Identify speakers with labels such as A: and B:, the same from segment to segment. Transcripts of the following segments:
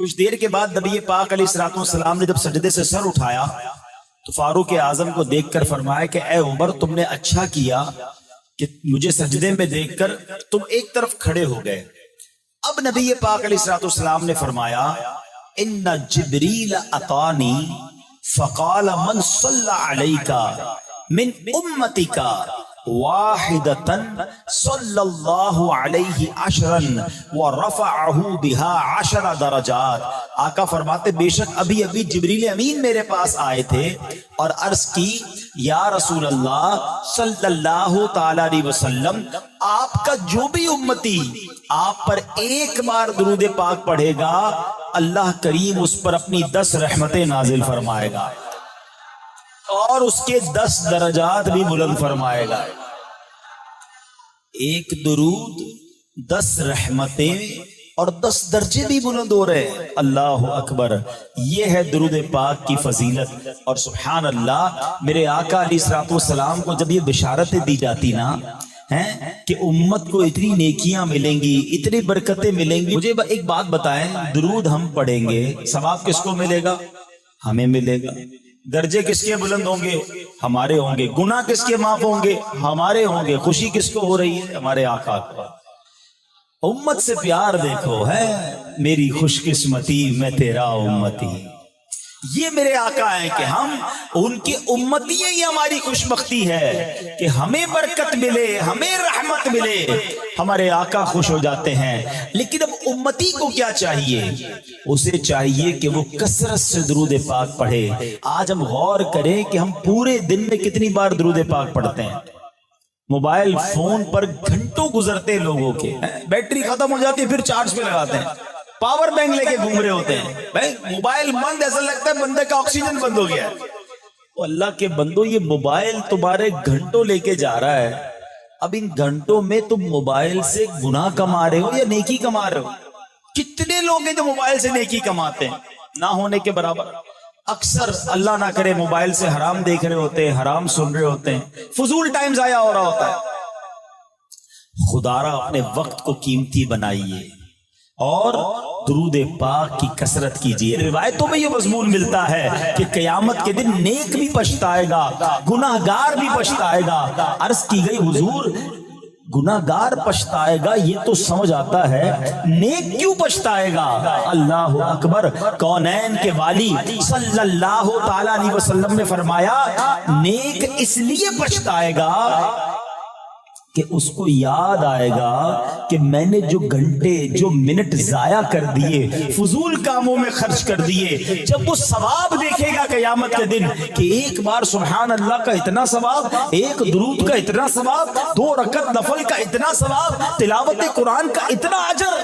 A: کچھ دیر کے بعد نبی پاک علیہ الصلوۃ والسلام نے جب سجدے سے سر اٹھایا تو فاروق اعظم کو دیکھ کر فرمایا کہ اے عمر، تم نے اچھا کیا کہ مجھے سجدے میں دیکھ کر تم ایک طرف کھڑے ہو گئے۔ اب نبی پاک علیہ الصلوۃ والسلام نے فرمایا ان جبریل اتانی فقال من صلی علیک من امتک واحدۃ صلی اللہ علیہ عشرا ورفعہ بها 10 درجات۔ آقا فرماتے بے شک ابھی ابھی جبریل امین میرے پاس آئے تھے اور عرض کی یا رسول اللہ صلی اللہ تعالی علیہ وسلم، آپ کا جو بھی امتی آپ پر ایک بار درود پاک پڑھے گا اللہ کریم اس پر اپنی 10 رحمتیں نازل فرمائے گا اور اس کے 10 درجات بھی بلند فرمائے گا۔ ایک درود 10 رحمتیں اور 10 درجے بھی بلند ہو رہے ہیں۔ اللہ اکبر، یہ ہے درود پاک کی فضیلت۔ اور سبحان اللہ، میرے آقا علیہ الصلوۃ والسلام کو جب یہ بشارتیں دی جاتی نا کہ امت کو اتنی نیکیاں ملیں گی، اتنی برکتیں ملیں گی، مجھے ایک بات بتائیں، درود ہم پڑھیں گے، ثواب کس کو ملے گا؟ ہمیں ملے گا۔ درجے کس کے بلند ہوں گے؟ ہمارے ہوں گے۔ گناہ کس کے معاف ہوں گے؟ ہمارے ہوں گے۔ خوشی کس کو ہو رہی ہے؟ ہمارے آقا کو۔ امت سے پیار دیکھو، ہے میری خوش قسمتی میں تیرا امتی۔ یہ میرے آقا ہیں کہ ہم ان کی امتی ہیں، یہ ہماری خوش بختی ہے کہ ہمیں برکت ملے، ہمیں رحمت ملے، ہمارے آقا خوش ہو جاتے ہیں۔ لیکن اب امتی کو کیا چاہیے؟ اسے چاہیے کہ وہ کثرت سے درود پاک پڑھے۔ آج ہم غور کریں کہ ہم پورے دن میں کتنی بار درود پاک پڑھتے ہیں۔ موبائل فون پر گھنٹوں گزرتے لوگوں کے، بیٹری ختم ہو جاتی ہے پھر چارج پہ لگاتے ہیں، پاور بینک لے کے گھوم رہے ہوتے ہیں۔ بھائی موبائل بند، ایسا لگتا ہے بندے کا آکسیجن بند ہو گیا ہے۔ اللہ کے بندو، یہ موبائل تمہارے گھنٹوں لے کے جا رہا ہے، اب ان گھنٹوں میں تم موبائل سے گناہ کما رہے ہو یا نیکی کما رہے ہو؟ کتنے لوگ ہیں جو موبائل سے نیکی کماتے ہیں؟ نہ ہونے کے برابر۔ اکثر اللہ نہ کرے موبائل سے حرام دیکھ رہے ہوتے ہیں، حرام سن رہے ہوتے ہیں، فضول ٹائم ضائع ہو رہا ہوتا ہے۔ خدارا اپنے وقت کو قیمتی بنائیے اور درود پاک کی کثرت کیجیے۔ روایتوں میں یہ مضمون ملتا ہے کہ قیامت کے دن نیک بھی پچھتائے گا، گناہگار بھی پچھتائے گا۔ عرض کی گئی حضور گناہگار پچھتائے گا یہ تو سمجھ آتا ہے، نیک کیوں پچھتائے گا؟ اللہ اکبر، کونین کے والی صلی اللہ تعالی علیہ وسلم نے فرمایا نیک اس لیے پچھتائے گا کہ اس کو یاد آئے گا کہ میں نے جو گھنٹے جو منٹ ضائع کر دیے، فضول کاموں میں خرچ کر دیے، جب وہ ثواب دیکھے گا قیامت کے دن کہ ایک بار سبحان اللہ کا اتنا ثواب، ایک درود کا اتنا ثواب، 2 رکعت نفل کا اتنا ثواب، تلاوت قرآن کا اتنا اجر،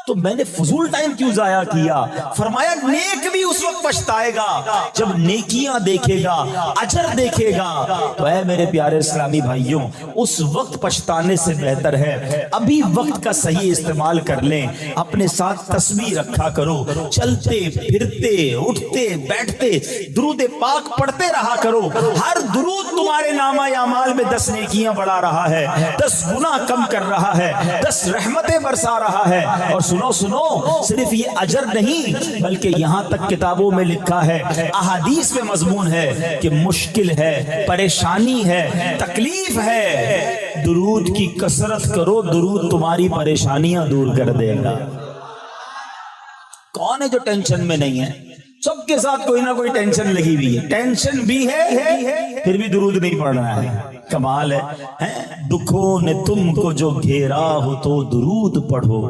A: تو میں نے فضول ٹائم کیوں ضائع کیا؟ فرمایا نیک بھی اس وقت پچھتائے گا جب نیکیاں دیکھے گا، اجر دیکھے گا۔ تو اے میرے پیارے اسلامی بھائیوں، اس وقت پچھتانے سے بہتر ہے ابھی وقت کا صحیح استعمال کر لیں۔ اپنے ساتھ تسبیح رکھا کرو، چلتے پھرتے اٹھتے بیٹھتے درود پاک پڑھتے رہا کرو۔ ہر درود تمہارے نامہ اعمال میں 10 نیکیاں بڑھا رہا ہے، 10 گناہ کم کر رہا ہے، 10 رحمتیں برسا رہا ہے۔ اور سنو صرف یہ اجر نہیں بلکہ یہاں تک کتابوں میں لکھا ہے، احادیث میں مضمون ہے کہ مشکل ہے، پریشانی ہے، تکلیف ہے، درود کی کثرت کرو، درود تمہاری پریشانیاں دور کر دے گا۔ کون ہے جو ٹینشن میں نہیں ہے؟ سب کے ساتھ کوئی نہ کوئی ٹینشن لگی ہوئی ہے، ٹینشن بھی ہے پھر بھی درود نہیں پڑھ رہا ہے۔ کمال ہے۔ دکھوں نے تم کو جو گھیرا ہو تو درود پڑھو،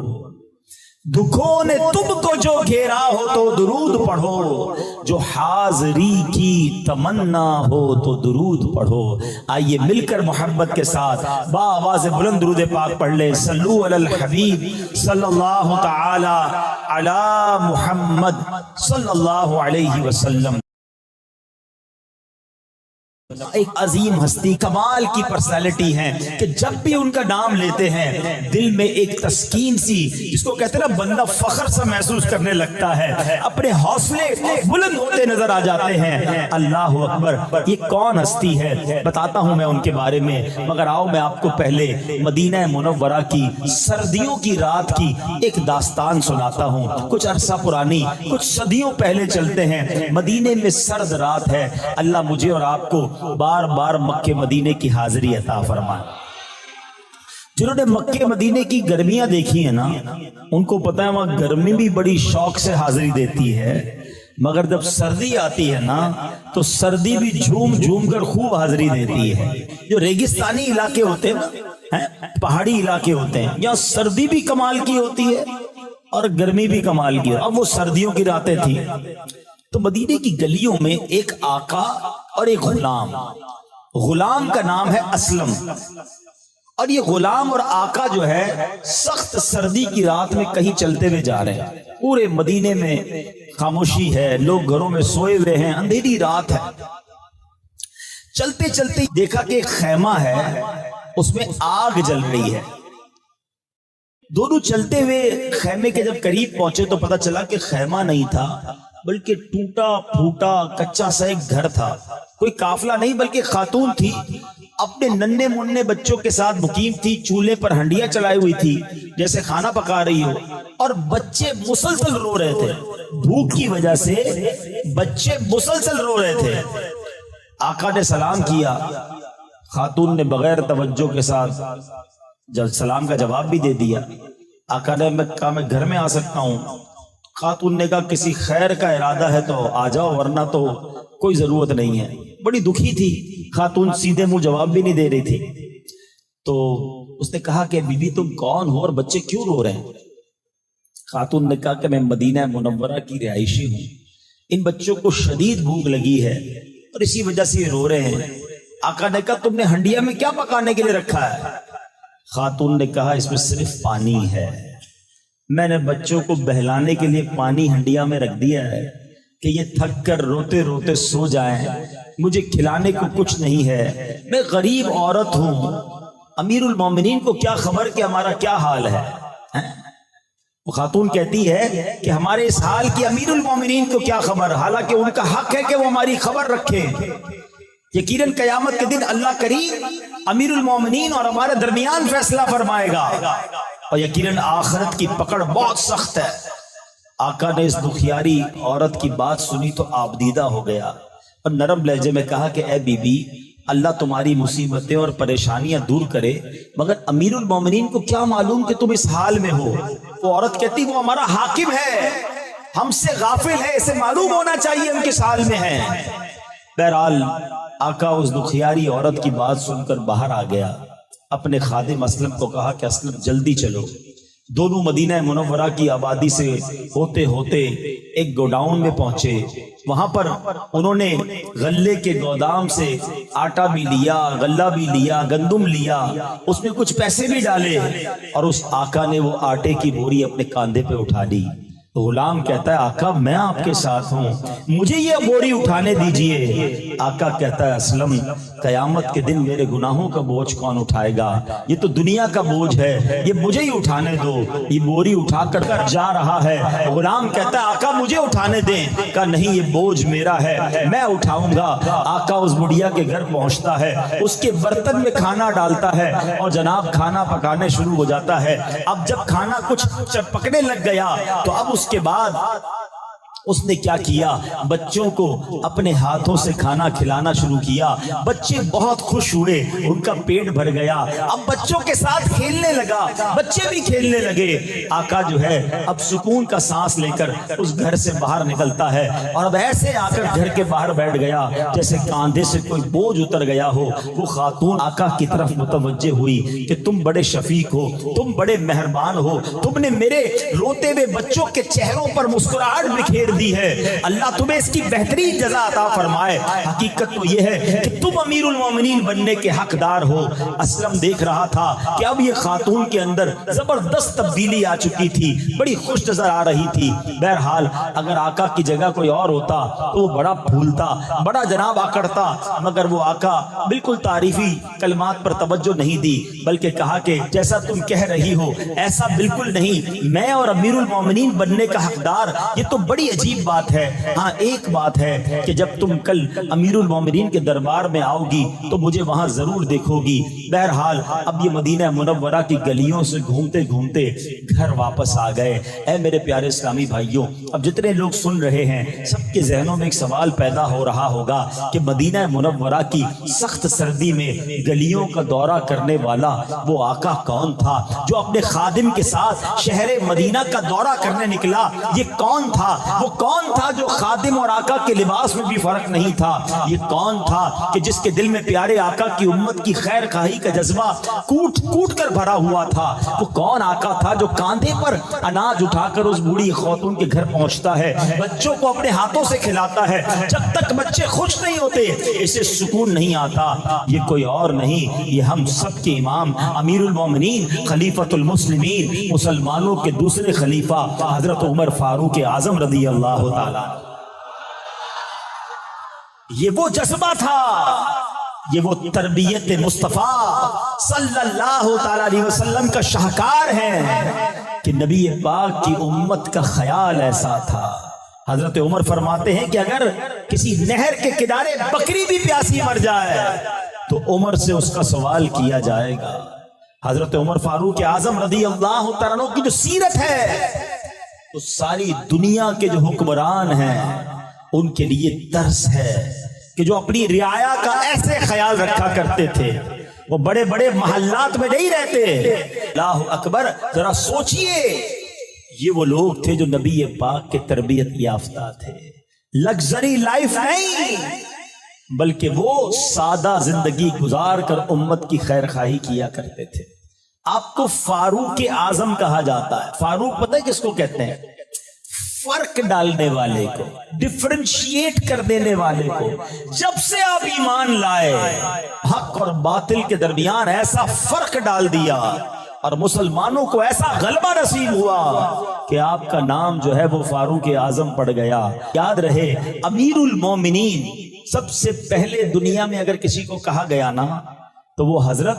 A: دکھوں نے تم کو جو گھیرا ہو تو درود پڑھو، جو حاضری کی تمنا ہو تو درود پڑھو۔ آئیے مل کر محبت کے ساتھ بآواز بلند درود پاک پڑھ لیں۔ صلو علی الحبیب صلی اللہ تعالی علی محمد صلی اللہ علیہ وسلم۔ ایک عظیم ہستی کمال کی پرسنالٹی ہیں کہ جب بھی ان کا نام لیتے ہیں دل میں ایک تسکین سی، جس کو کہتے ہیں نا بندہ فخر سا محسوس کرنے لگتا ہے، اپنے حوصلے بلند ہوتے نظر آ جاتے ہیں۔ اللہ اکبر، یہ کون ہستی ہے بتاتا ہوں میں ان کے بارے میں، مگر آؤ میں آپ کو پہلے مدینہ منورہ کی سردیوں کی رات کی ایک داستان سناتا ہوں، کچھ عرصہ پرانی، کچھ صدیوں پہلے چلتے ہیں۔ مدینے میں سرد رات ہے، اللہ مجھے اور آپ کو بار بار مکے مدینے کی حاضری عطا فرمائے۔ جنہوں نے مکے مدینے کی گرمیاں دیکھی ہیں نا، ان کو پتہ ہے وہاں گرمی بھی بڑی شوق سے حاضری دیتی ہے، مگر جب سردی آتی ہے نا تو سردی بھی جھوم جھوم کر خوب حاضری دیتی ہے۔ جو ریگستانی علاقے ہوتے ہیں نا، پہاڑی علاقے ہوتے ہیں، یہاں سردی بھی کمال کی ہوتی ہے اور گرمی بھی کمال کی ہے۔ اب وہ سردیوں کی راتیں تھیں تو مدینے کی گلیوں میں ایک آقا اور ایک غلام، غلام کا نام ہے اسلم، اور یہ غلام اور آقا جو ہے سخت سردی کی رات میں کہیں چلتے ہوئے جا رہے ہیں۔ پورے مدینے میں خاموشی ہے، لوگ گھروں میں سوئے ہوئے ہیں، اندھیری رات ہے۔ چلتے چلتے دیکھا کہ ایک خیمہ ہے، اس میں آگ جل رہی ہے۔ دونوں چلتے ہوئے خیمے کے جب قریب پہنچے تو پتہ چلا کہ خیمہ نہیں تھا، بلکہ ٹوٹا پھوٹا کچا سا ایک گھر تھا۔ کوئی قافلہ نہیں بلکہ خاتون تھی، اپنے ننھے منھے بچوں کے ساتھ مقیم تھی، چولہے پر ہنڈیاں چلائی ہوئی تھی جیسے کھانا پکا رہی ہو، اور بچے مسلسل رو رہے تھے، بھوک کی وجہ سے بچے مسلسل رو رہے تھے۔ آقا نے سلام کیا، خاتون نے بغیر توجہ کے ساتھ جب سلام کا جواب بھی دے دیا۔ آقا نے کہا میں گھر میں آ سکتا ہوں؟ خاتون نے کہا کسی خیر کا ارادہ ہے تو آ جاؤ، ورنہ تو کوئی ضرورت نہیں ہے۔ بڑی دکھی تھی خاتون، سیدھے منہ جواب بھی نہیں دے رہی تھی۔ تو اس نے کہا کہ بی بی تم کون ہو اور بچے کیوں رو رہے ہیں؟ خاتون نے کہا کہ میں مدینہ منورہ کی رہائشی ہوں، ان بچوں کو شدید بھوک لگی ہے اور اسی وجہ سے یہ رو رہے ہیں۔ آقا نے کہا تم نے ہنڈیا میں کیا پکانے کے لیے رکھا ہے؟ خاتون نے کہا اس میں صرف پانی ہے، میں نے بچوں کو بہلانے کے لیے پانی ہنڈیا میں رکھ دیا ہے کہ یہ تھک کر روتے روتے سو جائیں، مجھے کھلانے کو کچھ نہیں ہے، میں غریب عورت ہوں، امیر المومنین کو کیا خبر کہ ہمارا کیا حال ہے؟ وہ خاتون کہتی ہے کہ ہمارے اس حال کی امیر المومنین کو کیا خبر، حالانکہ ان کا حق ہے کہ وہ ہماری خبر رکھے۔ یقیناً قیامت کے دن اللہ کریم امیر المومنین اور ہمارے درمیان فیصلہ فرمائے گا، اور یقیناً آخرت کی پکڑ بہت سخت ہے۔ آقا نے اس دکھیاری عورت کی بات سنی تو آبدیدہ ہو گیا اور نرم لہجے میں کہا کہ اے بی بی، اللہ تمہاری مصیبتیں اور پریشانیاں دور کرے، مگر امیر المومنین کو کیا معلوم کہ تم اس حال میں ہو؟ وہ عورت کہتی وہ ہمارا حاکم ہے، ہم سے غافل ہے، اسے معلوم ہونا چاہیے ہم کس حال میں ہیں۔ بہرحال آقا اس دکھیاری عورت کی بات سن کر باہر آ گیا، اپنے خادم اسلم کو کہا کہ اسلم جلدی چلو۔ دونوں مدینہ منورہ کی آبادی سے ہوتے ہوتے ایک گوڈاؤن میں پہنچے، وہاں پر انہوں نے غلے کے گودام سے آٹا بھی لیا، غلہ بھی لیا، گندم لیا، اس میں کچھ پیسے بھی ڈالے، اور اس آقا نے وہ آٹے کی بوری اپنے کاندھے پہ اٹھا لی۔ غلام کہتا ہے آقا میں آپ کے ساتھ ہوں، مجھے یہ بوری اٹھانے دیجئے۔ آقا کہتا ہے اسلم قیامت کے دن میرے گناہوں کا بوجھ کون اٹھائے گا؟ یہ تو دنیا کا بوجھ ہے، یہ مجھے ہی اٹھانے دو۔ یہ بوری اٹھا کر جا رہا ہے، غلام کہتا ہے آقا مجھے اٹھانے دیں۔ کہا نہیں یہ بوجھ میرا ہے، میں اٹھاؤں گا۔ آقا اس بڑھیا کے گھر پہنچتا ہے، اس کے برتن میں کھانا ڈالتا ہے اور جناب کھانا پکانے شروع ہو جاتا ہے۔ اب جب کھانا کچھ چپکنے لگ گیا تو اب اس کے بعد اس نے کیا کیا، بچوں کو اپنے ہاتھوں سے کھانا کھلانا شروع کیا۔ بچے بہت خوش ہوئے، ان کا پیٹ بھر گیا، اب بچوں کے ساتھ کھیلنے لگا، بچے بھی کھیلنے لگے۔ آقا جو ہے اب سکون کا سانس لے کر اس گھر سے باہر نکلتا ہے، اور اب ایسے آ کر گھر کے باہر بیٹھ گیا جیسے کاندھے سے کوئی بوجھ اتر گیا ہو۔ وہ خاتون آقا کی طرف متوجہ ہوئی کہ تم بڑے شفیق ہو، تم بڑے مہربان ہو، تم نے میرے روتے ہوئے بچوں کے چہروں پر مسکراہٹ بکھیر دی ہے, اللہ تمہیں اس کی بہترین جزا عطا فرمائے. حقیقت تو یہ ہے کہ تم امیر المومنین بننے کے حقدار ہو. اسلم دیکھ رہا تھا کہ اب یہ خاتون کے اندر زبردست تبدیلی آ چکی تھی, بڑی خوش نظر آ رہی تھی. بہرحال اگر آقا کی جگہ کوئی اور ہوتا تو وہ بڑا پھولتا, بڑا جناب آکڑتا, مگر وہ آقا بالکل تعریفی کلمات پر توجہ نہیں دی, بلکہ کہا کہ جیسا تم کہہ رہی ہو ایسا بالکل نہیں, میں اور امیر المومنین بننے کا حقدار. یہ تو بڑی عجیب بات ہے. ہاں ایک بات ہے کہ جب تم کل امیر المومنین کے دربار میں آؤ گی تو مجھے وہاں ضرور دیکھو گی. بہرحال اب یہ مدینہ منورہ کی گلیوں سے گھومتے گھومتے گھر واپس آ گئے. اے میرے پیارے اسلامی بھائیوں, اب جتنے لوگ سن رہے ہیں سب کے ذہنوں میں ایک سوال پیدا ہو رہا ہوگا کہ مدینہ منورہ کی سخت سردی میں گلیوں کا دورہ کرنے والا وہ آقا کون تھا جو اپنے خادم کے ساتھ شہر مدینہ کا دورہ کرنے نکلا؟ یہ کون تھا؟ وہ کون تھا جو خادم اور آقا کے لباس میں بھی فرق نہیں تھا؟ یہ کون تھا کہ جس کے دل میں پیارے آقا کی امت کی خیر خواہی کا جذبہ کوٹ کوٹ کر بھرا ہوا تھا؟ وہ کون آقا تھا جو کاندھے پر اناج اٹھا کر اس بوڑھی خاتون کے گھر پہنچتا ہے, بچوں کو اپنے ہاتھوں سے کھلاتا ہے, جب تک بچے خوش نہیں ہوتے اسے سکون نہیں آتا؟ یہ کوئی اور نہیں, یہ ہم سب کے امام امیر المومنین خلیفۃ المسلمین مسلمانوں کے دوسرے خلیفہ حضرت عمر فاروق اعظم رضی اللہ تعالی. یہ وہ جذبہ تھا, یہ وہ تربیت مصطفیٰ صلی اللہ تعالی علیہ وسلم کا شاہکار ہے کہ نبی پاک کی امت کا خیال ایسا تھا. حضرت عمر فرماتے ہیں کہ اگر کسی نہر کے کنارے بکری بھی پیاسی مر جائے تو عمر سے اس کا سوال کیا جائے گا. حضرت عمر فاروق اعظم رضی اللہ تعالیٰ عنہ کی جو سیرت ہے وہ ساری دنیا کے جو حکمران ہیں ان کے لیے درس ہے کہ جو اپنی رعایا کا ایسے خیال رکھا کرتے تھے. وہ بڑے بڑے محلات میں نہیں رہتے. اللہ اکبر, ذرا سوچئے, یہ وہ لوگ تھے جو نبی پاک کے تربیت یافتہ تھے. لگژری لائف نہیں بلکہ وہ سادہ زندگی گزار کر امت کی خیر خواہی کیا کرتے تھے. آپ کو فاروق اعظم کہا جاتا ہے. فاروق پتہ ہے کس کو کہتے ہیں؟ فرق ڈالنے والے کو, ڈفرینشیٹ کر دینے والے کو. جب سے آپ ایمان لائے حق اور باطل کے درمیان ایسا فرق ڈال دیا اور مسلمانوں کو ایسا غلبہ نصیب ہوا کہ آپ کا نام جو ہے وہ فاروق اعظم پڑ گیا. یاد رہے امیر المومنین سب سے پہلے دنیا میں اگر کسی کو کہا گیا نا تو وہ حضرت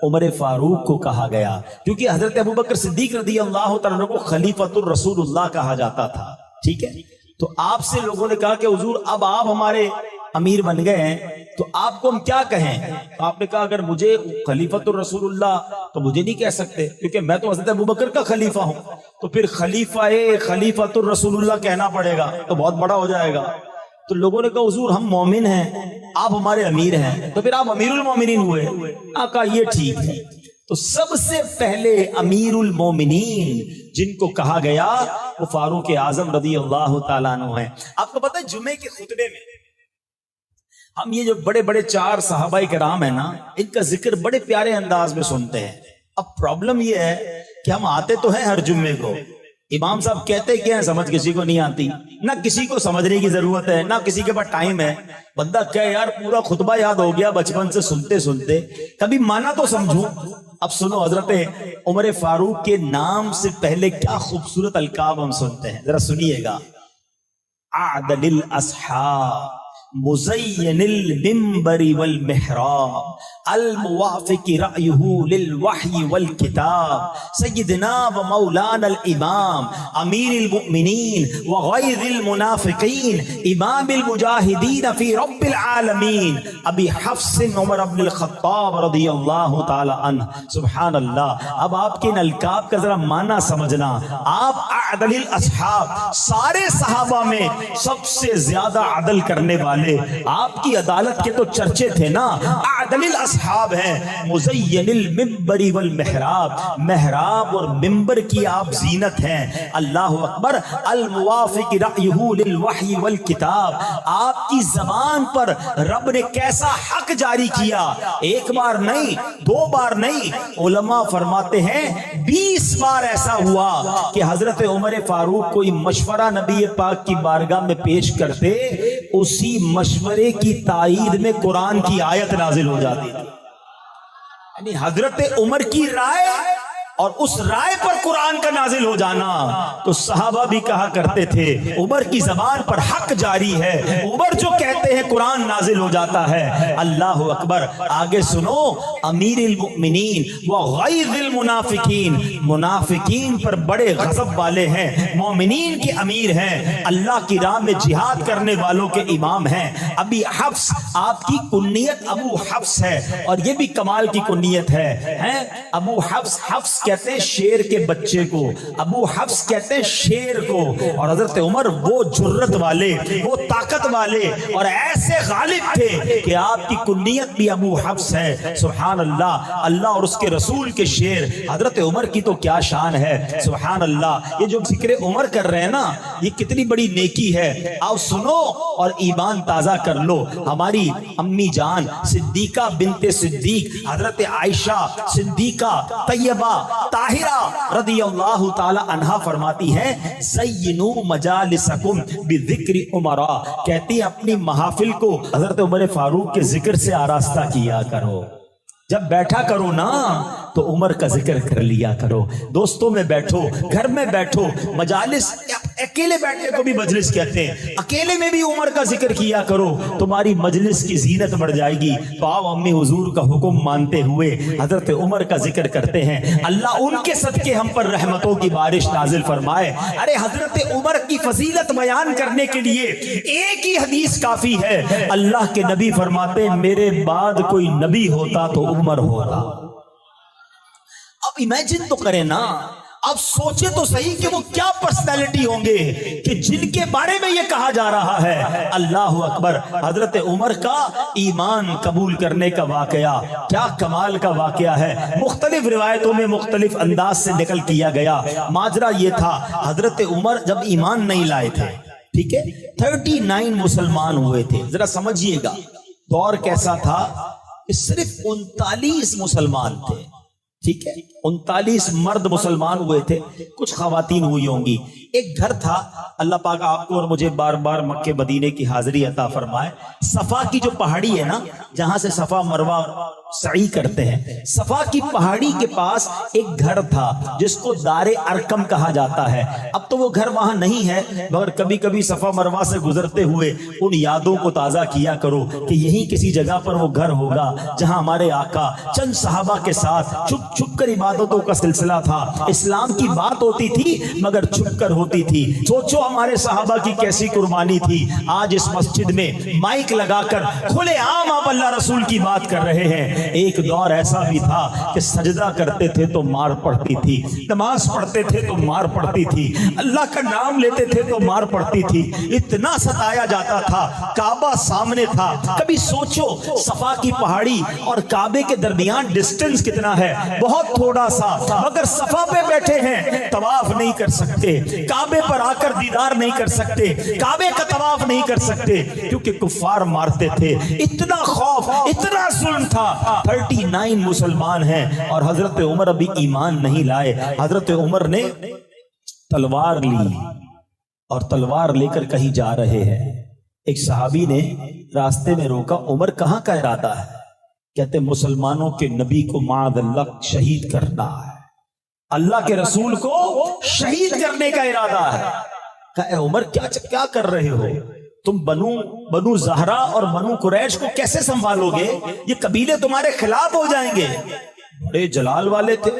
A: عمر فاروق کو کہا گیا, کیونکہ حضرت ابوبکر صدیق رضی اللہ تعالیٰ کو خلیفۃ الرسول اللہ کہا جاتا تھا. ٹھیک ہے, تو آپ سے لوگوں نے کہا کہ حضور اب آپ ہمارے امیر بن گئے ہیں تو آپ کو ہم کیا کہیں؟ آپ نے کہا اگر مجھے خلیفۃ الرسول اللہ تو مجھے نہیں کہہ سکتے کیونکہ میں تو حضرت ابوبکر کا خلیفہ ہوں, تو پھر خلیفۃ الرسول اللہ کہنا پڑے گا تو بہت بڑا ہو جائے گا. تو لوگوں نے کہا حضور ہم مومن ہیں, آپ ہمارے امیر ہیں, تو پھر آپ امیر المومنین ہوئے. آقا یہ ٹھیک ہے. تو سب سے پہلے امیر المومنین جن کو کہا گیا وہ فاروق اعظم رضی اللہ تعالیٰ عنہ ہیں. آپ کو پتہ ہے جمعے کے خطبے میں ہم یہ جو بڑے بڑے 4 صحابہ کرام ہیں نا ان کا ذکر بڑے پیارے انداز میں سنتے ہیں. اب پرابلم یہ ہے کہ ہم آتے تو ہیں ہر جمعے کو, امام صاحب کہتے کیا ہیں سمجھ کسی کو نہیں آتی, نہ کسی کو سمجھنے کی ضرورت ہے نہ کسی کے پاس ٹائم ہے. بندہ کیا یار پورا خطبہ یاد ہو گیا بچپن سے سنتے سنتے, کبھی مانا تو سمجھوں. اب سنو حضرت عمر فاروق کے نام سے پہلے کیا خوبصورت القاب ہم سنتے ہیں, ذرا سنیے گا. عادل الاصحاب مزین المنبر والمحراب الموافق رأیہ للوحی والکتاب سیدنا و مولانا الامام امیر المؤمنین وغیر المنافقین امام المجاہدین فی رب العالمین ابی حفص عمر بن الخطاب رضی اللہ تعالی عنہ. سبحان اللہ. اب آپ کے ان القاب کا ذرا معنی سمجھنا. آپ اعدل الاصحاب, سارے صحابہ میں سب سے زیادہ عدل کرنے والے والے, آپ کی عدالت کے تو چرچے تھے نا. اعدل الاصحاب ہیں, مزین المنبر والمحراب, محراب اور منبر کی آپ زینت ہیں. اللہ اکبر. الموافق رأیہ للوحی والکتاب, آپ کی زبان پر رب نے کیسا حق جاری کیا, ایک بار نہیں, دو بار نہیں, علماء فرماتے ہیں 20 بار ایسا ہوا کہ حضرت عمر فاروق کوئی مشورہ نبی پاک کی بارگاہ میں پیش کرتے, اسی مشورے کی تائید میں قرآن کی آیت نازل ہو جاتی تھی. یعنی حضرت عمر کی رائے اور اس رائے پر قرآن کا نازل ہو جانا. تو صحابہ بھی کہا کرتے تھے عمر کی زبان پر حق جاری ہے, عمر جو کہتے ہیں قرآن نازل ہو جاتا ہے. اللہ اکبر. آگے سنو, امیر المؤمنین وغیظ المنافقین, منافقین پر بڑے غضب والے ہیں, مومنین کے امیر ہیں, اللہ کی راہ میں جہاد کرنے والوں کے امام ہیں. ابی حفص, آپ کی کنیت ابو حفص ہے, اور یہ بھی کمال کی کنیت ہے. ابو حفص, حفص کہتے ہیں شیر کے بچے کو, ابو حفص کہتے ہیں شیر کو. اور حضرت عمر وہ جرت والے, وہ طاقت والے اور ایسے غالب تھے کہ آپ کی کنیت بھی ابو حفص ہے. سبحان اللہ. اللہ اور اس کے رسول کے شیر. حضرت عمر کی تو کیا شان ہے, سبحان اللہ. یہ جو ذکر عمر کر رہے ہیں نا, یہ کتنی بڑی نیکی ہے. آؤ سنو اور ایمان تازہ کر لو. ہماری امی جان صدیقہ بنت صدیق حضرت عائشہ صدیقہ طیبہ طاہرہ رضی اللہ تعالی عنہا فرماتی ہے زینو مجالسکم بذکر عمر, کہتی ہیں اپنی محافل کو حضرت عمر فاروق کے ذکر سے آراستہ کیا کرو. جب بیٹھا کرو نا تو عمر کا ذکر کر لیا کرو. دوستوں میں بیٹھو, گھر میں بیٹھو, مجالس, اکیلے بیٹھنے کو بھی مجلس کہتے ہیں, اکیلے میں بھی عمر کا ذکر کیا کرو, تمہاری مجلس کی زینت بڑھ جائے گی. تو آؤ امی حضور کا حکم مانتے ہوئے حضرت عمر کا ذکر کرتے ہیں. اللہ ان کے صدقے ہم پر رحمتوں کی بارش نازل فرمائے. ارے حضرت عمر کی فضیلت بیان کرنے کے لیے ایک ہی حدیث کافی ہے. اللہ کے نبی فرماتے ہیں میرے بعد کوئی نبی ہوتا تو عمر ہوتا. اب امیجن تو کریں نا, اب سوچے تو صحیح کہ وہ کیا پرسنالٹی ہوں گے کہ جن کے بارے میں یہ کہا جا رہا ہے. اللہ اکبر. حضرت عمر کا ایمان قبول کرنے کا واقعہ کیا کمال کا واقعہ ہے. مختلف روایتوں میں مختلف انداز سے نقل کیا گیا. ماجرا یہ تھا, حضرت عمر جب ایمان نہیں لائے تھے, ٹھیک ہے, 39 مسلمان ہوئے تھے. ذرا سمجھیے گا دور کیسا تھا کہ صرف 39 مسلمان تھے, ٹھیک ہے, 39 مرد مسلمان ہوئے تھے, کچھ خواتین ہوئی ہوں گی. ایک گھر تھا, اللہ پاک آپ کو اور مجھے بار بار مکے مدینے کی حاضری عطا فرمائے. صفا کی جو پہاڑی ہے نا, جہاں سے صفا مروہ سعی کرتے ہیں, صفا کی پہاڑی کے پاس ایک گھر تھا جس کو دار ارکم کہا جاتا ہے. اب تو وہ گھر وہاں نہیں ہے, مگر کبھی کبھی صفا مروہ سے گزرتے ہوئے ان یادوں کو تازہ کیا کرو کہ یہی کسی جگہ پر وہ گھر ہوگا جہاں ہمارے آقا چند صحابہ کے ساتھ چھپ چھپ کر عبادتوں کا سلسلہ تھا. اسلام کی بات ہوتی تھی مگر چھپ کر ہوتی تھی. سوچو ہمارے صحابہ کی کیسی قربانی تھی. آج اس مسجد میں مائک لگا کر کھلے عام آپ اللہ رسول کی بات کر رہے ہیں. ایک دور ایسا بھی تھا کہ سجدہ کرتے تھے تو مار پڑتی تھی, نماز پڑھتے تھے تو مار پڑتی تھی, اللہ کا نام لیتے تھے تو مار پڑتی تھی. اتنا ستایا جاتا تھا. کعبہ سامنے تھا. کبھی سوچو صفا کی پہاڑی اور کعبے کے درمیان ڈسٹنس کتنا ہے, بہت تھوڑا سا, مگر صفا پہ بیٹھے ہیں, طواف نہیں کر سکتے, کعبے پر آ کر دیدار نہیں کر سکتے, کعبے کا طواف نہیں کر سکتے کیونکہ کفار مارتے تھے. اتنا خوف, اتنا ظلم تھا. 39 مسلمان ہیں اور حضرت عمر ابھی ایمان نہیں لائے. حضرت عمر نے تلوار لی اور تلوار لے کر کہیں جا رہے ہیں. ایک صحابی نے راستے میں روکا, عمر کہاں کا ارادہ ہے؟ کہتے مسلمانوں کے نبی کو معاذ اللہ شہید کرنا ہے, اللہ کے رسول کو شہید کرنے کا ارادہ ہے. کہا اے عمر کیا کر رہے ہو تم؟ بنو زہرا اور بنو قریش کو کیسے سنبھالو گے؟ یہ قبیلے تمہارے خلاف ہو جائیں گے. بڑے جلال والے تھے,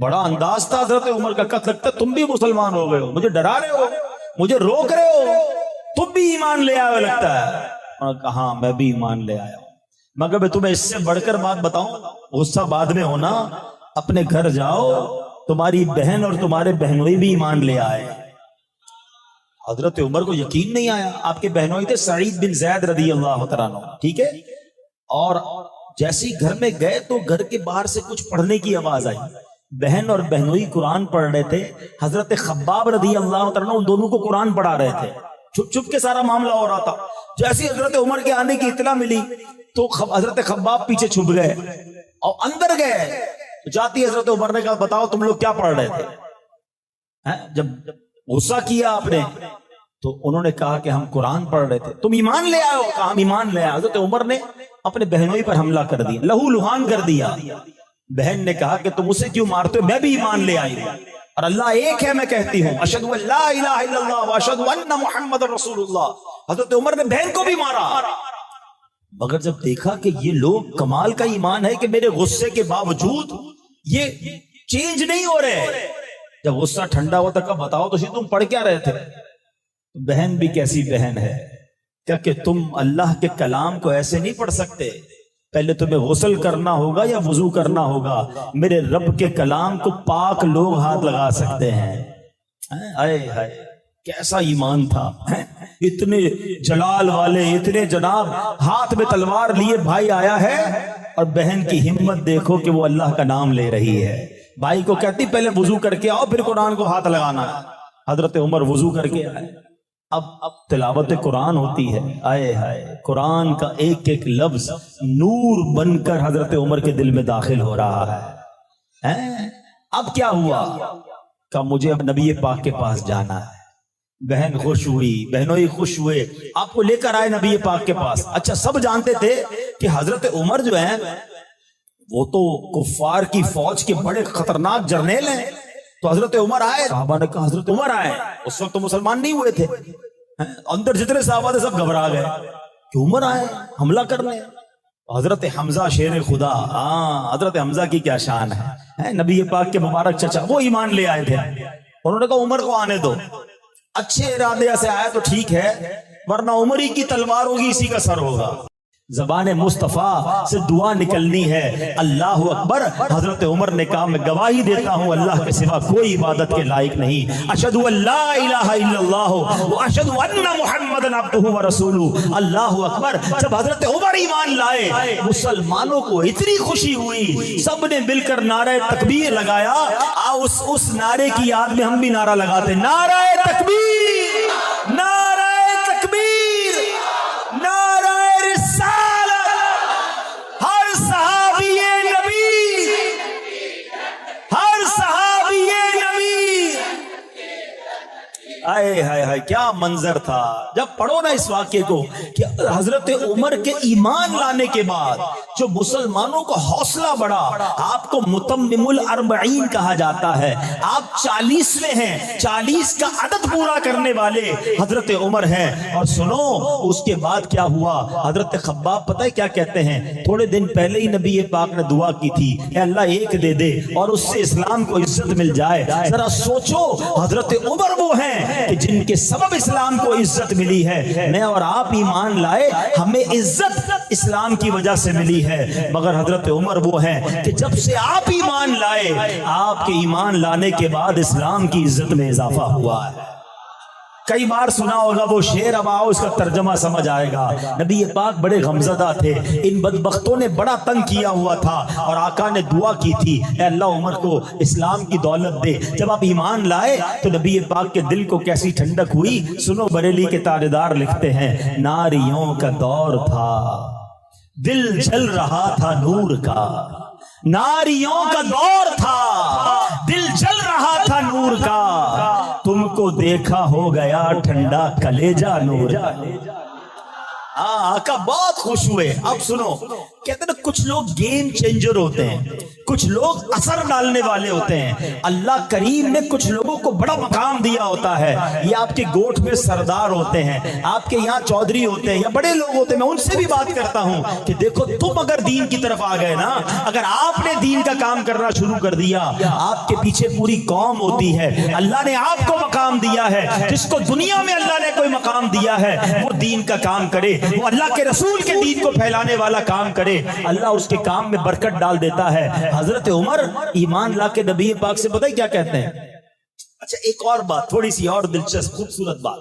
A: بڑا انداز تھا حضرت عمر کا. کہا لگتا تم بھی مسلمان ہو گئے ہو, مجھے ڈرا رہے ہو, مجھے روک رہے ہو, تم بھی ایمان لے آئے لگتا ہے. اور کہا میں بھی ایمان لے آیا ہوں, مگر میں تمہیں اس سے بڑھ کر بات بتاؤں, غصہ بعد میں ہونا, اپنے گھر جاؤ, تمہاری بہن اور تمہارے بہنوئی بھی ایمان لے آئے. حضرت عمر کو یقین نہیں آیا. آپ کے بہنوئی تھے سعید بن زید رضی اللہ تعالیٰ عنہ, ٹھیک ہے, اور جیسے ہی گھر میں گئے تو گھر کے باہر سے کچھ پڑھنے کی آواز آئی. بہن اور بہنوئی قرآن پڑھ رہے تھے. حضرت خباب رضی اللہ تعالیٰ عنہ ان دونوں کو قرآن پڑھا رہے تھے. چھپ چھپ کے سارا معاملہ ہو رہا تھا. جیسے حضرت عمر کے آنے کی اطلاع ملی تو حضرت خباب پیچھے چھپ گئے اور اندر گئے. جاتی حضرت عمر نے کہا بتاؤ تم لوگ کیا پڑھ رہے تھے؟ جب غصہ کیا آپ نے تو انہوں نے کہا کہ ہم قرآن پڑھ رہے تھے. تم ایمان لے آئے ہو؟ کہا ہم ایمان لے آئے. حضرت عمر نے اپنے بہنوئی پر حملہ کر دیا, لہو لہان کر دیا. بہن نے کہا کہ تم اسے کیوں مارتے ہو؟ میں بھی ایمان لے آئی ہوں اور اللہ ایک ہے, میں کہتی ہوں اشہد ان لا الہ الا اللہ واشہد ان محمد رسول اللہ. حضرت عمر نے بہن کو بھی مارا. مگر جب دیکھا کہ یہ لوگ کمال کا ایمان ہے کہ میرے غصے کے باوجود یہ چینج نہیں ہو رہے, جب غصہ ٹھنڈا ہوتا کہ بتاؤ تو تم پڑھ کیا رہے تھے؟ بہن بھی کیسی بہن ہے کیا کہ تم اللہ کے کلام کو ایسے نہیں پڑھ سکتے, پہلے تمہیں غسل کرنا ہوگا یا وضو کرنا ہوگا. میرے رب کے کلام کو پاک لوگ ہاتھ لگا سکتے ہیں. آئے ہائے کیسا ایمان تھا, اتنے جلال والے, اتنے جناب, ہاتھ میں تلوار لیے بھائی آیا ہے اور بہن کی ہمت دیکھو کہ وہ اللہ کا نام لے رہی ہے. بھائی کو کہتی پہلے وضو کر کے آؤ پھر قرآن کو ہاتھ لگانا. حضرت عمر وضو کر کے آئے. اب تلاوت قرآن ہوتی ہے. آئے ہائے قرآن کا ایک ایک لفظ نور بن کر حضرت عمر کے دل میں داخل ہو رہا ہے. اب کیا ہوا کہ مجھے اب نبی پاک کے پاس جانا ہے. بہن خوش ہوئی, بہنوئی خوش ہوئے, آپ کو لے کر آئے نبی پاک کے پاس. اچھا سب جانتے تھے کہ حضرت عمر جو ہیں وہ تو کفار کی فوج کے بڑے خطرناک جرنیل ہیں. تو حضرت عمر آئے, صحابہ نے کہا حضرت عمر آئے. اس وقت تو مسلمان نہیں ہوئے تھے, اندر جتنے صحابہ تھے سب گھبرا گئے کہ عمر آئے حملہ کرنے. حضرت حمزہ شیر خدا, حضرت حمزہ کی کیا شان ہے, نبی پاک کے مبارک چچا, وہ ایمان لے آئے تھے. انہوں نے کہا عمر کو آنے دو. اچھے ارادے سے آیا تو ٹھیک ہے, ورنہ عمر ہی کی تلوار ہوگی, اسی کا سر ہوگا. زبان مصطفیٰ سے دعا نکلنی ہے اللہ اکبر. حضرت عمر نے کہا میں گواہی دیتا ہوں اللہ کے سوا کوئی عبادت کے لائق نہیں. اشہد ان لا الہ الا اللہ واشہد ان محمد عبدہ ورسولہ. اللہ اکبر. جب حضرت عمر ایمان لائے مسلمانوں کو اتنی خوشی ہوئی, سب نے مل کر نعرہ تکبیر لگایا. اس نعرے کی یاد میں ہم بھی نعرہ لگاتے, نعرہ تکبیر, نعرہ تکبیر, نعرہ رسالت. ہر صحابی نبی, ہر صحابی نبی. آئے ہائے ہائے کیا منظر تھا. جب پڑھو نا اس واقعے کو کہ حضرت عمر کے ایمان لانے کے بعد جو مسلمانوں کو حوصلہ بڑھا. آپ کو متمم الاربعین کہا جاتا ہے, آپ 40ویں ہیں, 40 کا عدد پورا کرنے والے حضرت عمر ہیں. اور سنو اس کے بعد کیا ہوا. حضرت خباب پتہ ہے کیا کہتے ہیں, تھوڑے دن پہلے ہی نبی پاک نے دعا کی تھی اے اللہ ایک دے دے اور اس سے اسلام کو عزت مل جائے. ذرا سوچو حضرت عمر وہ ہیں کہ جن کے سبب اسلام کو عزت ملی ہے. میں اور آپ ایمان لائے, ہمیں عزت اسلام کی وجہ سے ملی ہے, مگر حضرت عمر وہ ہیں کہ جب سے آپ ایمان لائے آپ کے ایمان لانے کے بعد اسلام کی عزت میں اضافہ ہوا ہے. کئی بار سنا ہوگا وہ شعر, اب آؤ اس کا ترجمہ سمجھ آئے گا. نبی پاک بڑے غمزدہ تھے, ان بدبختوں نے بڑا تنگ کیا ہوا تھا اور آقا نے دعا کی تھی اے اللہ عمر کو اسلام کی دولت دے. جب آپ ایمان لائے تو نبی پاک کے دل کو کیسی ٹھنڈک ہوئی. سنو بریلی کے تاجدار لکھتے ہیں ناریوں کا دور تھا دل جل رہا تھا نور کا. ناریوں کا دور تھا دل جل رہا تھا نور کا, تم کو دیکھا ہو گیا ٹھنڈا کلیجہ نور کا. آقا بہت خوش ہوئے. اب سنو کہتے ہیں نا کچھ لوگ گیم چینجر ہوتے ہیں, کچھ لوگ اثر ڈالنے والے ہوتے ہیں. اللہ کریم نے کچھ لوگوں کو بڑا مقام دیا ہوتا ہے. یہ آپ کے گوٹھ میں سردار ہوتے ہیں, آپ کے یہاں چودھری ہوتے ہیں یا بڑے لوگ ہوتے ہیں. میں ان سے بھی بات کرتا ہوں کہ دیکھو تم اگر دین کی طرف آ گئے نا, اگر آپ نے دین کا کام کرنا شروع کر دیا, آپ کے پیچھے پوری قوم ہوتی ہے. اللہ نے آپ کو مقام دیا ہے. جس کو دنیا میں اللہ نے کوئی مقام دیا ہے وہ دین کا کام کرے, وہ اللہ کے رسول کے دین کو پھیلانے والا کام کرے, اللہ اس کے کام میں برکت ڈال دیتا ہے. حضرت عمر ایمان لا کے نبی پاک سے پتہ ہے کیا کہتے ہیں. اچھا ایک اور بات, تھوڑی سی اور دلچسپ خوبصورت بات.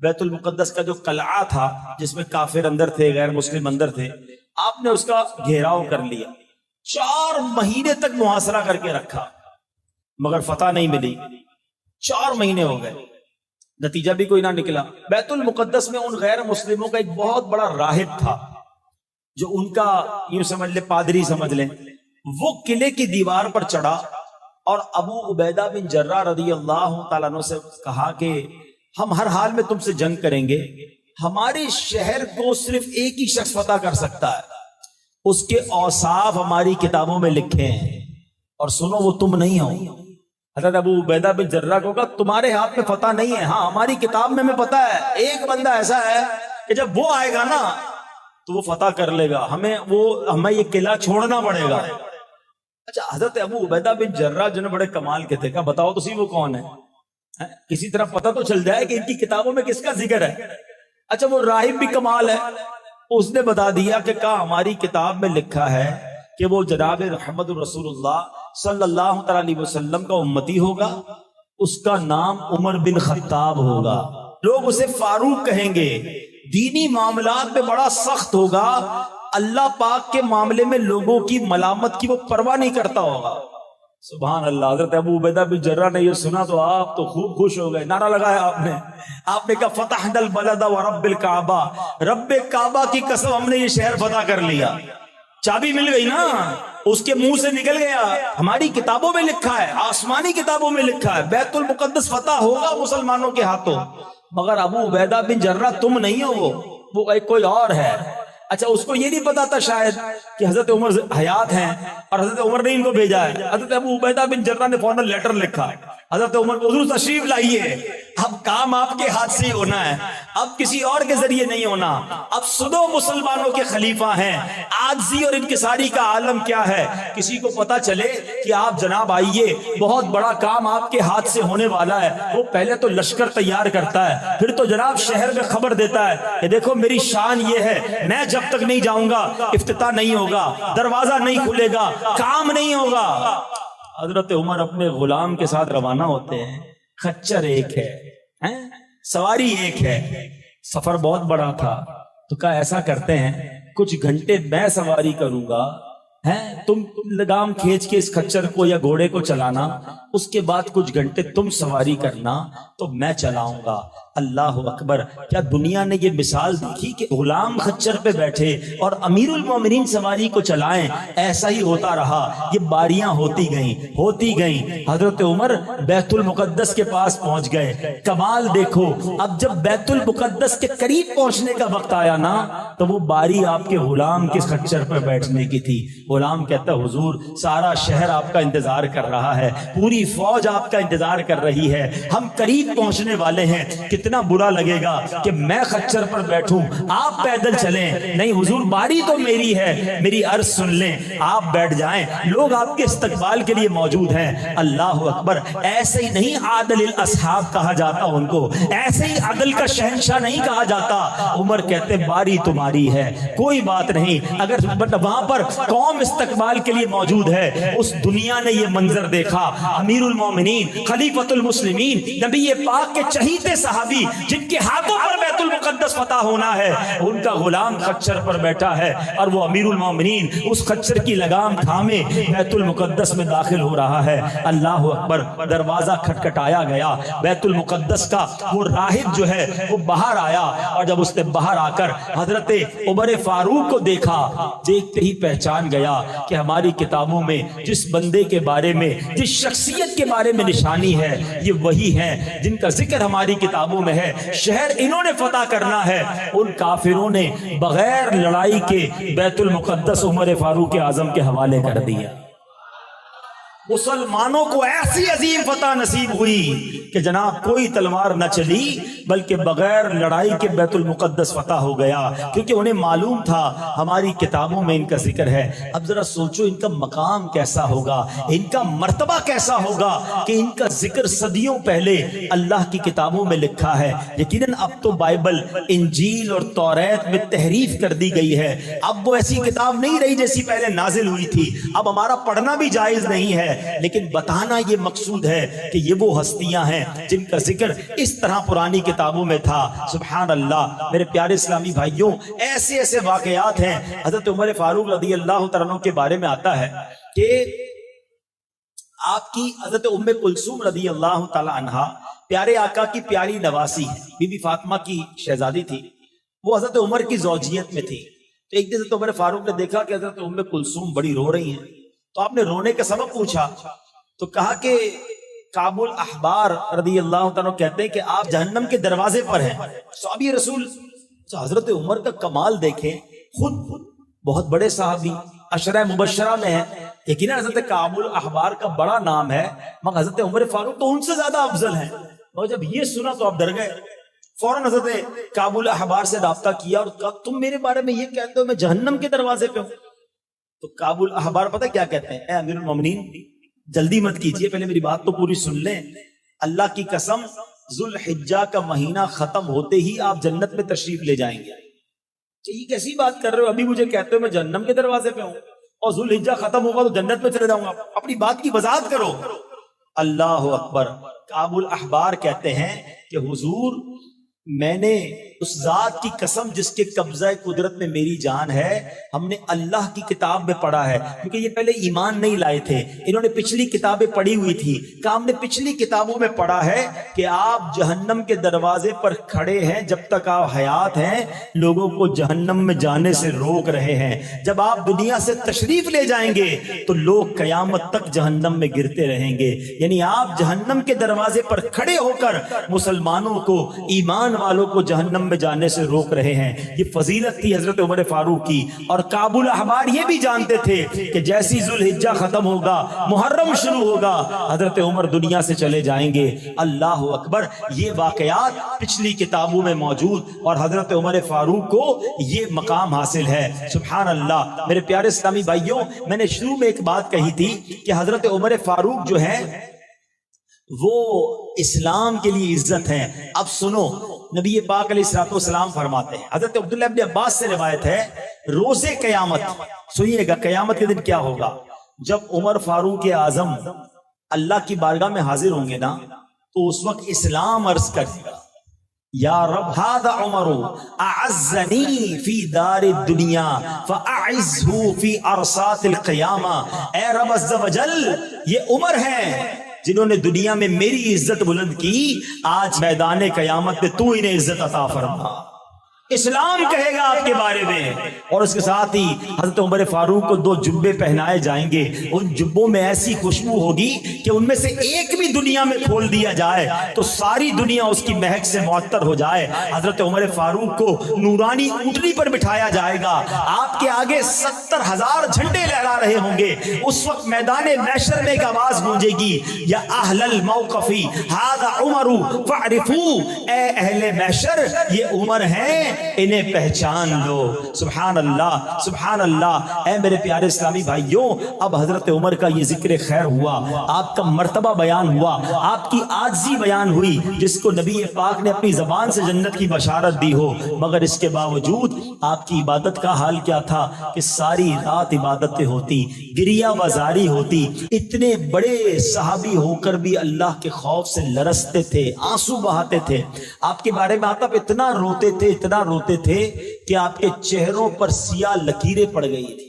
A: بیت المقدس کا جو قلعہ تھا جس میں کافر اندر تھے، غیر مسلم اندر تھے، آپ نے اس کا گھیراؤ کر لیا، 4 مہینے تک محاصرہ کر کے رکھا، مگر فتح نہیں ملی۔ 4 مہینے ہو گئے، نتیجہ بھی کوئی نہ نکلا۔ بیت المقدس میں ان غیر مسلموں کا ایک بہت بڑا راہب تھا، جو ان کا یوں سمجھ لے پادری سمجھ لیں، وہ قلعے کی دیوار پر چڑھا اور ابو عبیدہ بن جراح رضی اللہ تعالیٰ عنہ سے کہا کہ ہم ہر حال میں تم سے جنگ کریں گے، ہمارے شہر کو صرف ایک ہی شخص فتح کر سکتا ہے، اس کے اوصاف ہماری کتابوں میں لکھے ہیں، اور سنو وہ تم نہیں ہو۔ حضرت ابو عبیدہ بن جراح کو کہا تمہارے ہاتھ میں فتح نہیں ہے، ہاں ہماری کتاب میں ہمیں پتا ہے ایک بندہ ایسا ہے کہ جب وہ آئے گا نا تو وہ فتح کر لے گا، ہمیں یہ قلعہ چھوڑنا پڑے گا۔ اچھا، حضرت ابو عبیدہ بن جراح جو بڑے کمال کے تھے، کہا بتاؤ تو صحیح وہ کون ہے، کسی طرح پتہ تو چل جائے کہ ان کی کتابوں میں کس کا ذکر ہے۔ اچھا، وہ راہب بھی کمال ہے، اس نے بتا دیا کہ کہا ہماری کتاب میں لکھا ہے کہ وہ جناب محمد رسول اللہ صلی اللہ علیہ وسلم کا امتی ہوگا، اس کا نام عمر بن خطاب ہوگا، لوگ اسے فاروق کہیں گے، دینی معاملات میں بڑا سخت ہوگا، اللہ پاک کے معاملے میں لوگوں کی ملامت کی وہ پرواہ نہیں کرتا ہوگا۔ سبحان اللہ۔ حضرت ابو عبیدہ بن جراح نے یہ سنا تو آپ تو خوب خوش ہو گئے، نعرہ لگایا آپ نے کہا فتحنا البلد ورب الکعبہ، رب کعبہ کی قسم ہم نے یہ شہر فتح کر لیا، چابی مل گئی نا، اس کے منہ سے نکل گیا، ہماری کتابوں میں لکھا ہے، آسمانی کتابوں میں لکھا ہے بیت المقدس فتح ہوگا مسلمانوں کے ہاتھوں، مگر ابو عبیدہ بن جراح تم نہیں ہو، وہ ایک کوئی اور ہے۔ اچھا، اس کو یہ نہیں پتا تھا شاید کہ حضرت عمر حیات ہیں اور حضرت عمر نے ان کو بھیجا ہے۔ حضرت ابو عبیدہ بن جراح نے فوراً لیٹر لکھا، حضرت عمر کو حضور تشریف لائیے، اب کام آپ کے ہاتھ سے ہی ہونا ہے، اب کسی اور کے ذریعے نہیں ہونا، اب سنو مسلمانوں کے خلیفہ ہیں، عاجزی اور انکساری کا عالم کیا ہے، کسی کو پتا چلے کہ آپ جناب آئیے، بہت بڑا کام آپ کے ہاتھ سے ہونے والا ہے، وہ پہلے تو لشکر تیار کرتا ہے، پھر تو جناب شہر میں خبر دیتا ہے کہ دیکھو میری شان یہ ہے، میں جب تک نہیں جاؤں گا افتتاح نہیں ہوگا، دروازہ نہیں کھلے گا، کام نہیں ہوگا۔ حضرت عمر اپنے غلام کے ساتھ روانہ ہوتے ہیں، خچر ایک ہے، سواری ایک ہے، سفر بہت بڑا تھا، تو کہا ایسا کرتے ہیں کچھ گھنٹے میں سواری کروں گا، تم لگام کھینچ کے اس خچر کو یا گھوڑے کو چلانا، اس کے بعد کچھ گھنٹے تم سواری کرنا تو میں چلاؤں گا۔ اللہ اکبر! کیا دنیا نے یہ مثال دیکھی کہ غلام خچر پہ بیٹھے اور امیر المومنین سواری کو چلائیں؟ ایسا ہی ہوتا رہا، یہ باریاں ہوتی گئیں۔ حضرت عمر بیت المقدس کے پاس پہنچ گئے، کمال دیکھو، اب جب بیت المقدس کے قریب پہنچنے کا وقت آیا نا تو وہ باری آپ کے غلام کے خچر پہ بیٹھنے کی تھی۔ غلام کہتا حضور سارا شہر آپ کا انتظار کر رہا ہے، پوری فوج آپ کا انتظار کر رہی ہے، ہم قریب پہنچنے والے ہیں، کتنا برا لگے گا کہ میں خچر پر بیٹھوں آپ پیدل چلیں۔ نہیں حضور باری تو میری ہے، میری عرض سن لیں، آپ بیٹھ جائیں، لوگ آپ کے استقبال کے لیے موجود ہیں۔ اللہ اکبر! ایسے ہی نہیں عادل الاصحاب کہا جاتا ان کو، ایسے ہی عدل کا شہنشاہ نہیں کہا جاتا۔ عمر کہتے باری تمہاری ہے، کوئی بات نہیں، اگر وہاں پر قوم استقبال کے لیے موجود ہے۔ اس دنیا نے یہ منظر دیکھا، امیر المومنین خلیفۃ المسلمین نبی پاک کے چہیتے صحابی جن کے ہاتھوں پر بیت المقدس فتح ہونا ہے، ان کا غلام خچر پر بیٹھا ہے اور وہ امیر المومنین اس خچر کی لگام تھامے بیت المقدس میں داخل ہو رہا ہے۔ اللہ اکبر! دروازہ کھٹکھٹایا گیا، بیت المقدس کا وہ راہب جو ہے وہ باہر آیا، اور جب اس نے باہر آ کر حضرت عمر فاروق کو دیکھا، دیکھتے ہی پہچان گیا کہ ہماری کتابوں میں جس بندے کے بارے میں، جس شخصیت کے بارے میں نشانی ہے، یہ وہی ہے جن کا ذکر ہماری کتابوں میں ہے۔ شہر انہوں نے فتح کرنا ہے، ان کافروں نے بغیر لڑائی کے بیت المقدس عمر فاروق اعظم کے حوالے کر دیا۔ مسلمانوں کو ایسی عظیم فتح نصیب ہوئی کہ جناب کوئی تلوار نہ چلی، بلکہ بغیر لڑائی کے بیت المقدس فتح ہو گیا، کیونکہ انہیں معلوم تھا ہماری کتابوں میں ان کا ذکر ہے۔ اب ذرا سوچو ان کا مقام کیسا ہوگا، ان کا مرتبہ کیسا ہوگا کہ ان کا ذکر صدیوں پہلے اللہ کی کتابوں میں لکھا ہے۔ یقیناً اب تو بائبل، انجیل اور توریت میں تحریف کر دی گئی ہے، اب وہ ایسی کتاب نہیں رہی جیسی پہلے نازل ہوئی تھی، اب ہمارا پڑھنا بھی جائز نہیں ہے۔ ہے، لیکن بتانا یہ مقصود ہے کہ یہ وہ ہستیاں ہیں جن کا ذکر اس طرح پرانی کتابوں میں تھا۔ سبحان اللہ میرے پیارے اسلامی بھائیوں، ایسے ایسے واقعات ہیں۔ حضرت عمر فاروق رضی اللہ تعالیٰ عنہ کے بارے میں آتا ہے کہ آپ کی حضرت ام کلثوم رضی اللہ تعالی عنہا پیارے آقا کی پیاری نواسی بی بی فاطمہ کی شہزادی تھی، وہ حضرت عمر کی زوجیت میں تھی۔ تو ایک دن حضرت عمر فاروق نے دیکھا کہ حضرت ام کلثوم بڑی رو رہی ہیں، تو آپ نے رونے کا سبب پوچھا تو کہا کہ کعب الاحبار رضی اللہ تعالیٰ کہتے ہیں کہ آپ جہنم کے دروازے پر ہیں۔ صحابی رسول حضرت عمر کا کمال دیکھیں، خود بہت بڑے صحابی عشرہ مبشرہ میں ہیں، یقیناً حضرت کعب الاحبار کا بڑا نام ہے، مگر حضرت عمر فاروق تو ان سے زیادہ افضل ہیں۔ اور جب یہ سنا تو آپ ڈر گئے، فوراً حضرت کعب الاحبار سے رابطہ کیا اور کہا تم میرے بارے میں یہ کہتے ہو میں جہنم کے دروازے پہ ہوں؟ تو کعب الاحبار پتہ کیا کہتے ہیں، اے امیر المومنین جلدی مت کیجئے، پہلے میری بات تو پوری سن لیں۔ اللہ کی قسم ذوالحجہ کا مہینہ ختم ہوتے ہی آپ جنت میں تشریف لے جائیں گے۔ یہ کیسی بات کر رہے ہو، ابھی مجھے کہتے ہو میں جہنم کے دروازے پہ ہوں اور ذوالحجہ ختم ہوگا تو جنت میں چلے جاؤں گا، اپنی بات کی وضاحت کرو۔ اللہ اکبر۔ کعب الاحبار کہتے ہیں کہ حضور میں نے اس ذات کی قسم جس کے قبضہ قدرت میں میری جان ہے، ہم نے اللہ کی کتاب میں پڑھا ہے، کیونکہ یہ پہلے ایمان نہیں لائے تھے، انہوں نے پچھلی کتابیں پڑھی ہوئی تھی، کہ ہم نے پچھلی کتابوں میں پڑھا ہے کہ آپ جہنم کے دروازے پر کھڑے ہیں، جب تک آپ حیات ہیں لوگوں کو جہنم میں جانے سے روک رہے ہیں، جب آپ دنیا سے تشریف لے جائیں گے تو لوگ قیامت تک جہنم میں گرتے رہیں گے۔ یعنی آپ جہنم کے دروازے پر کھڑے ہو کر مسلمانوں کو، ایمان والوں کو جہنم میں جانے سے روک رہے ہیں۔ یہ فضیلت تھی حضرت عمر فاروق کی، اور کعب الاحبار یہ بھی جانتے تھے کہ جیسی ذوالحجہ ختم ہوگا، محرم شروع ہوگا، حضرت عمر دنیا سے چلے جائیں گے۔ اللہ اکبر۔ یہ واقعات پچھلی کتابوں میں موجود اور حضرت عمر فاروق کو یہ مقام حاصل ہے۔ سبحان اللہ میرے پیارے اسلامی بھائیوں، میں نے شروع میں ایک بات کہی تھی کہ حضرت عمر فاروق جو ہے وہ اسلام کے لیے عزت ہے۔ اب سنو، نبی پاک علیہ الصلوۃ والسلام فرماتے ہیں، حضرت عبداللہ ابن عباس سے روایت ہے، روز قیامت، سنیے گا قیامت کے دن کیا ہوگا، جب عمر فاروق اعظم اللہ کی بارگاہ میں حاضر ہوں گے نا تو اس وقت اسلام عرض کرے گا، یا رب ھذا عمر اعزنی فی دار الدنیا فاعزہ فی ارصات القیامہ۔ اے رب عز و جل، یہ عمر ہیں جنہوں نے دنیا میں میری عزت بلند کی، آج میدان قیامت میں تو انہیں عزت عطا فرما۔ اسلام کہے گا آپ کے بارے میں، اور اس کے ساتھ ہی حضرت عمر فاروق کو 2 جبے پہنائے جائیں گے، ان جبوں میں ایسی خوشبو ہوگی کہ ان میں سے ایک بھی دنیا میں کھول دیا جائے تو ساری دنیا اس کی مہک سے معطر ہو جائے۔ حضرت عمر فاروق کو نورانی اونٹنی پر بٹھایا جائے گا، آپ کے آگے 70,000 جھنڈے لہرا رہے ہوں گے۔ اس وقت میدان محشر میں ایک آواز گونجے گی، یا اہل الموقف ھذا عمر فاعرفوا، اے اہل محشر یہ عمر ہیں، انہیں پہچان لو۔ سبحان اللہ سبحان اللہ۔ اے میرے پیارے اسلامی بھائیوں، اب حضرت عمر کا یہ ذکر خیر ہوا، آپ کا مرتبہ بیان ہوا، آپ کی عاجزی بیان ہوئی، جس کو نبی پاک نے اپنی زبان سے جنت کی بشارت دی ہو، مگر اس کے باوجود آپ کی عبادت کا حال کیا تھا کہ ساری رات عبادتیں ہوتی، گریہ وزاری ہوتی، اتنے بڑے صحابی ہو کر بھی اللہ کے خوف سے لرزتے تھے، آنسو بہاتے تھے۔ آپ کے بارے میں آتا اتنا روتے تھے، اتنا روتے تھے کہ آپ کے چہروں پر سیاہ لکیریں پڑ گئی تھی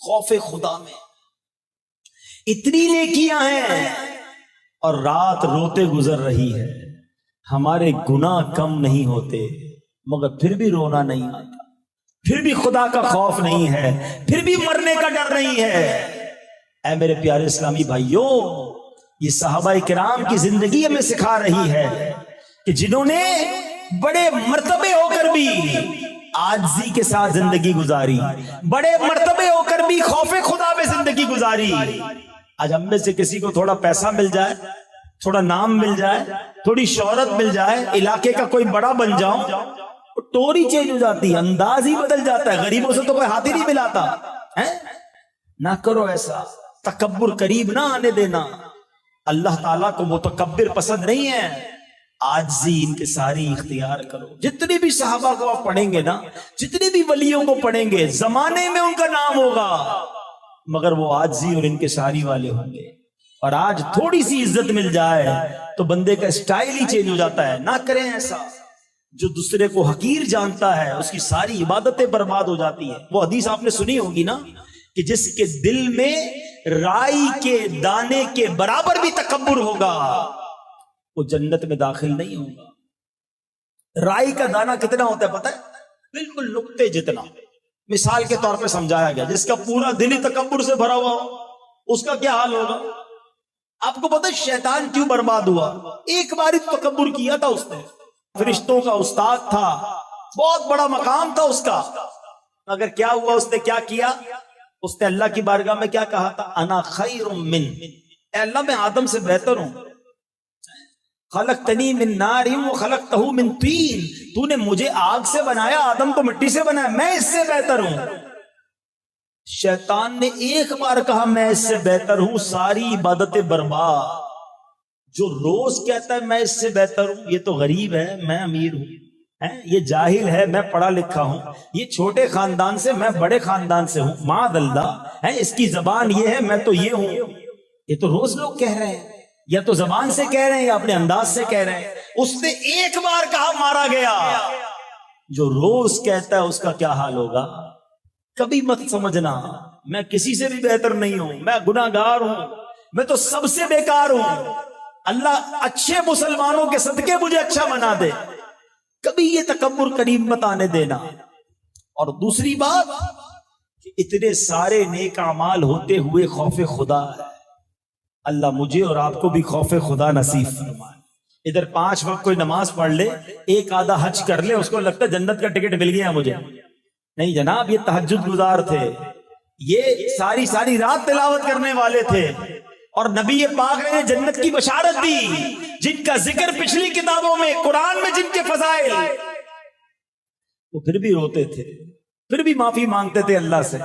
A: خوف خدا میں۔ اتنی نیکیاں ہیں اور رات روتے گزر رہی ہے، ہمارے گناہ کم نہیں ہوتے مگر پھر بھی رونا نہیں آتا، پھر بھی خدا کا خوف نہیں ہے، پھر بھی مرنے کا ڈر نہیں ہے۔ اے میرے پیارے اسلامی بھائیوں، یہ صحابہ کرام کی زندگی ہمیں سکھا رہی ہے کہ جنہوں نے بڑے مرتبے ہو کر بھی عاجزی کے ساتھ زندگی گزاری، بڑے مرتبے ہو کر بھی خوف خدا میں زندگی گزاری۔ آج ہم میں سے کسی کو تھوڑا پیسہ مل جائے، تھوڑا نام مل جائے، تھوڑی شہرت مل جائے، علاقے کا کوئی بڑا بن جاؤں، ٹوری چینج ہو جاتی ہے، انداز ہی بدل جاتا ہے، غریبوں سے تو کوئی ہاتھ ہی نہیں ملاتا ہے۔ نہ کرو ایسا، تکبر قریب نہ آنے دینا۔ اللہ تعالیٰ کو متکبر پسند نہیں ہے، عاجزی ان کے ساری اختیار کرو۔ جتنے بھی صحابہ کو آپ پڑھیں گے نا، جتنے بھی ولیوں کو پڑھیں گے، زمانے میں ان کا نام ہوگا مگر وہ عاجزی اور ان کے ساری والے ہوں گے۔ اور آج تھوڑی سی عزت مل جائے تو بندے کا اسٹائل ہی چینج ہو جاتا ہے. نہ کریں ایسا. جو دوسرے کو حقیر جانتا ہے اس کی ساری عبادتیں برباد ہو جاتی ہیں. وہ حدیث آپ نے سنی ہوگی نا کہ جس کے دل میں رائی کے دانے کے برابر بھی تکبر ہوگا وہ جنت میں داخل نہیں ہوگا. رائی کا دانہ کتنا ہوتا ہے پتہ ہے؟ بالکل نقطے جتنا. مثال کے طور پہ سمجھایا گیا جس کا پورا دل ہی تکبر سے بھرا ہوا اس کا کیا حال ہوگا. آپ کو پتہ ہے شیطان کیوں برباد ہوا؟ ایک بار ہی تکبر کیا تھا اس نے. فرشتوں کا استاد تھا, بہت بڑا مقام تھا اس کا, مگر کیا ہوا؟ اس نے کیا کیا؟ اس نے اللہ کی بارگاہ میں کیا کہا تھا؟ انا خیر من, اے اللہ میں آدم سے بہتر ہوں. خلقتنی من نار وخلقتہ من طین, تو نے مجھے آگ سے بنایا, آدم کو مٹی سے بنایا, میں اس سے بہتر ہوں. شیطان نے ایک بار کہا میں اس سے بہتر ہوں, ساری عبادتیں برباد. جو روز کہتا ہے میں اس سے بہتر ہوں, یہ تو غریب ہے, میں امیر ہوں, یہ جاہل ہے, میں پڑھا لکھا ہوں, یہ چھوٹے خاندان سے, میں بڑے خاندان سے ہوں, معاذ اللہ, اس کی زبان یہ ہے, میں تو یہ ہوں. یہ تو روز لوگ کہہ رہے ہیں, یا تو زبان سے کہہ رہے ہیں یا اپنے انداز سے کہہ رہے ہیں. اس نے ایک بار کہا مارا گیا. جو روز کہتا ہے اس کا کیا حال ہوگا؟ کبھی مت سمجھنا میں کسی سے بھی بہتر نہیں ہوں, میں گناہگار ہوں, میں تو سب سے بیکار ہوں. اللہ اچھے مسلمانوں کے صدقے مجھے اچھا بنا دے. کبھی یہ تکبر قریب مت آنے دینا. اور دوسری بات کہ اتنے سارے نیک اعمال ہوتے ہوئے خوف خدا ہے. اللہ مجھے اور آپ کو بھی خوف خدا نصیب فرمائے. ادھر 5 وقت کوئی نماز پڑھ لے, ایک آدھا حج کر لے, اس کو لگتا ہے جنت کا ٹکٹ مل گیا مجھے. نہیں جناب, یہ تہجد گزار تھے, یہ ساری رات تلاوت کرنے والے تھے, اور نبی پاک نے جنت کی بشارت دی, جن کا ذکر پچھلی کتابوں میں, قرآن میں جن کے فضائل, وہ پھر بھی روتے تھے, پھر بھی معافی مانگتے تھے اللہ سے.